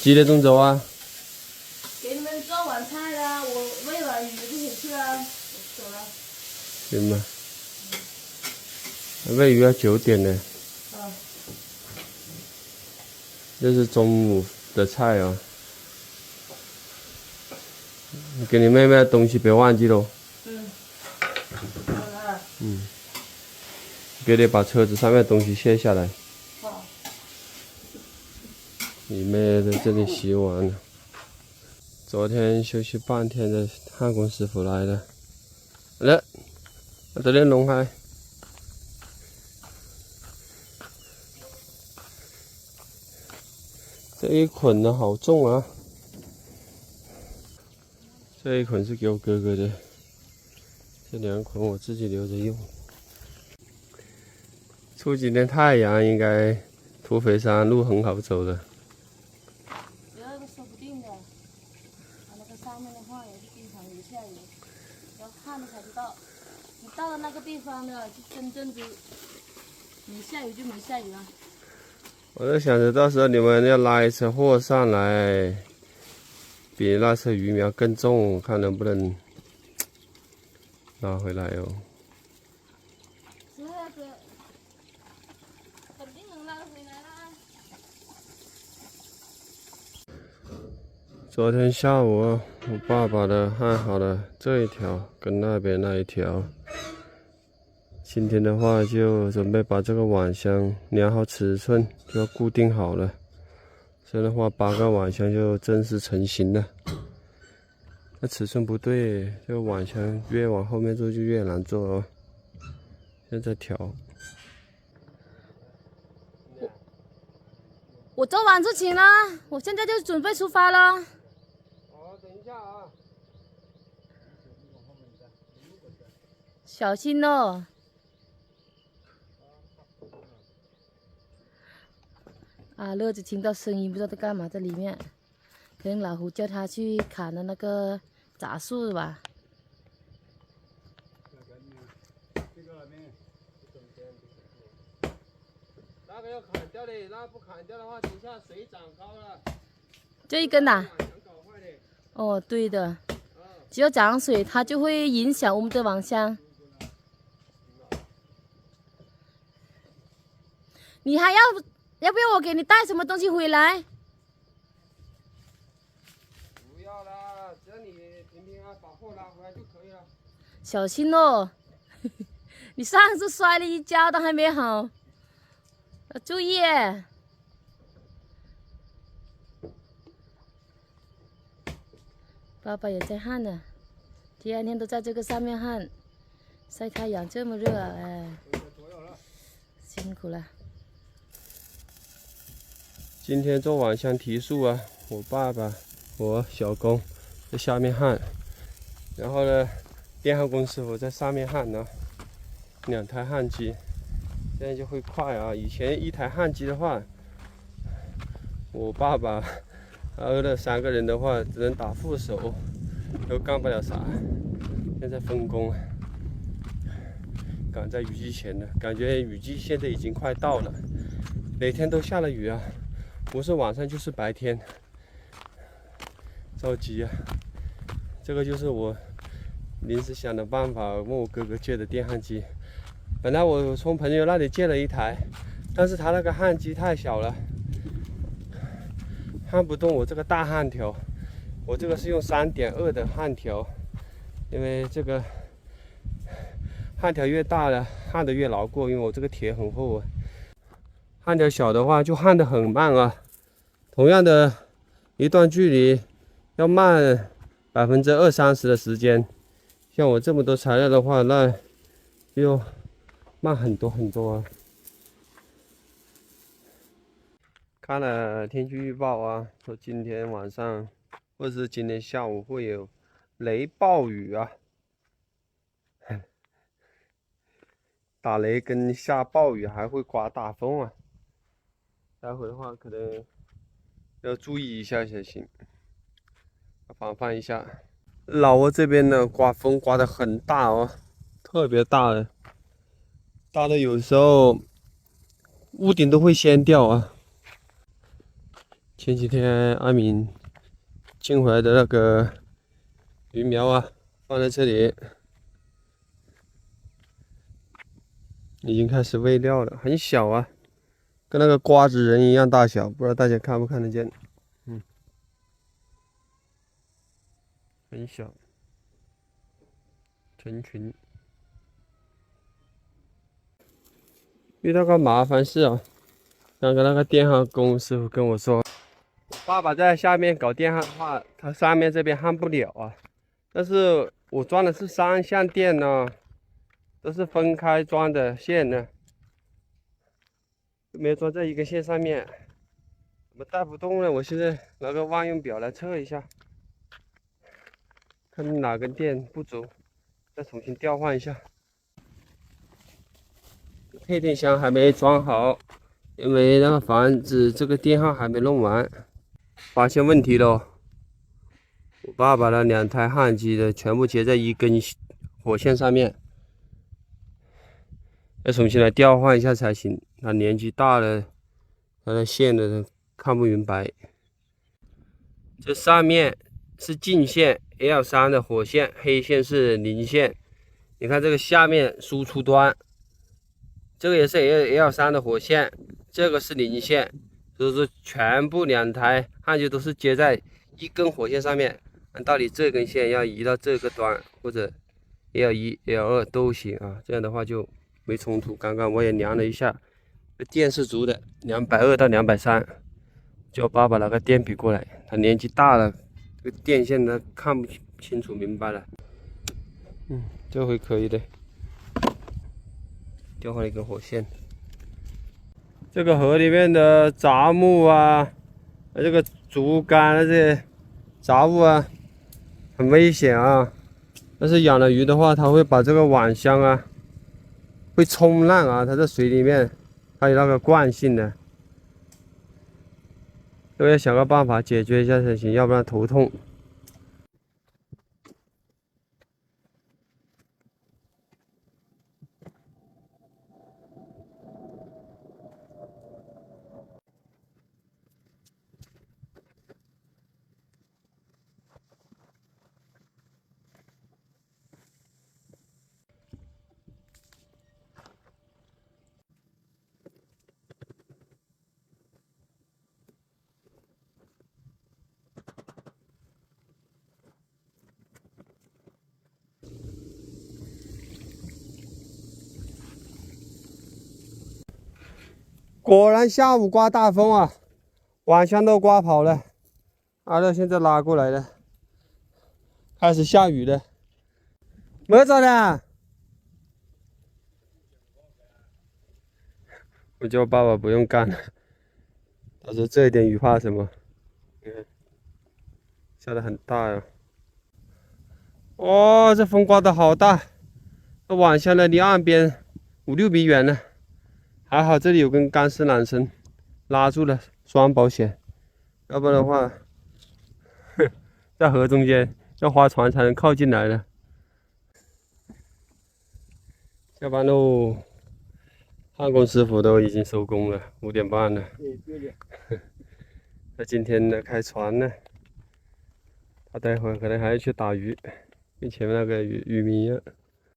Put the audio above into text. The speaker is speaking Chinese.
几点钟走啊？给你们做晚餐啦，我喂完鱼不回去了，走了。行吧。喂鱼要9点呢。啊。这是中午的菜啊。你给你妹妹的东西别忘记喽。嗯。好了。嗯。给你把车子上面的东西卸下来。好。你妹在这里洗碗呢。昨天休息半天的焊工师傅来了。来，这里弄开。这一捆呢好重啊！这一捆是给我哥哥的，这2捆我自己留着用。出几天太阳，应该土匪山路很好走的。这个说不定的，那个上面的话也是经常有下雨，要看了才知道。你到了那个地方呢，就真正的没下雨就没下雨了。我在想着，到时候你们要拉一车货上来，比那车鱼苗更重，看能不能拉回来哦。这个肯定能拉回来啦。昨天下午，我爸把的焊好了这一条跟那边那一条。今天的话就准备把这个碗箱量好尺寸，就要固定好了。这样的话8个碗箱就正式成型了。那尺寸不对，这个碗箱越往后面做就越难做哦。现在调。我做完就行了，我现在就准备出发了。好，等一下啊。小心哦。啊，乐子听到声音，不知道在干嘛，在里面。可能老胡叫他去砍的那个杂树吧。那个要砍掉的，那不砍掉的话，等下水涨高了。这一根呐？哦，对的。只要涨水，它就会影响我们的网箱。你还要不要我给你带什么东西回来？不要啦，只要你平平安把货拿回来就可以了。小心哦！你上次摔了一跤，都还没好，要注意。爸爸也在焊呢，第2天都在这个上面焊，晒太阳这么热，哎，辛苦了。今天做碗箱提速啊，我爸爸、我小工在下面焊，然后呢，电焊工师傅在上面焊呢，2台焊机，这样就会快啊。以前1台焊机的话，我爸爸还有那3个人的话，只能打副手，都干不了啥。现在分工，赶在雨季前了，感觉雨季现在已经快到了，每天都下了雨啊。不是晚上就是白天，着急啊！这个就是我临时想的办法，问我哥哥借的电焊机。本来我从朋友那里借了1台，但是他那个焊机太小了，焊不动我这个大焊条。我这个是用3.2的焊条，因为这个焊条越大了，焊得越牢固，因为我这个铁很厚啊。焊条小的话就焊得很慢啊。同样的一段距离要慢20-30%的时间，像我这么多材料的话，那就慢很多很多啊。看了天气预报啊，说今天晚上或是今天下午会有雷暴雨啊，打雷跟下暴雨，还会刮大风啊。待会的话可能要注意一下才行，防范一下。老挝这边呢，刮风刮得很大哦，特别大的，大的有时候屋顶都会掀掉啊。前几天阿敏进回来的那个鱼苗啊，放在这里，已经开始喂料了，很小啊，跟那个瓜子仁一样大小，不知道大家看不看得见？很小，成群。遇到个麻烦事啊，刚刚那个电焊工师傅跟我说，爸爸在下面搞电焊的话，他上面这边焊不了啊。但是我装的是3相电呢，都是分开装的线呢，没有装在一根线上面，怎么带不动呢？我现在拿个万用表来测一下，看哪根电不足，再重新调换一下。配电箱还没装好，因为那个房子这个电焊还没弄完，发现问题了。我爸把那2台焊机的全部接在一根火线上面，要重新来调换一下才行。他年纪大了，他的线的看不明白。这上面是径线 L3的火线，黑线是零线。你看这个下面输出端。这个也是 L3的火线，这个是零线，所以说全部2台焊机都是接在一根火线上面。按道理这根线要移到这个端，或者 L1、L2 都行啊，这样的话就没冲突。刚刚我也量了一下，电是足的，220到230，叫爸爸拿个电笔过来。他年纪大了，这个电线他看不清楚明白了。这回可以的。调换了一根火线。这个河里面的杂木啊，这个竹竿啊，这些杂物啊，很危险啊。但是养了鱼的话，它会把这个网箱啊，会冲烂啊。它在水里面，它有那个惯性的，都要想个办法解决一下才行，要不然头痛。果然下午刮大风啊，网箱都刮跑了。阿乐现在拉过来了，开始下雨了。没走的。我叫爸爸不用干了，他说这一点雨怕什么？你看，下得很大呀。哦，这风刮得好大，这网箱呢离岸边5、6米远了。还好这里有根钢丝缆绳拉住了，双保险，要不然的话，在河中间要划船才能靠近来了。下班喽，焊工师傅都已经收工了，5点半了。他今天呢开船呢，他待会儿可能还要去打鱼，跟前面那个渔民一样。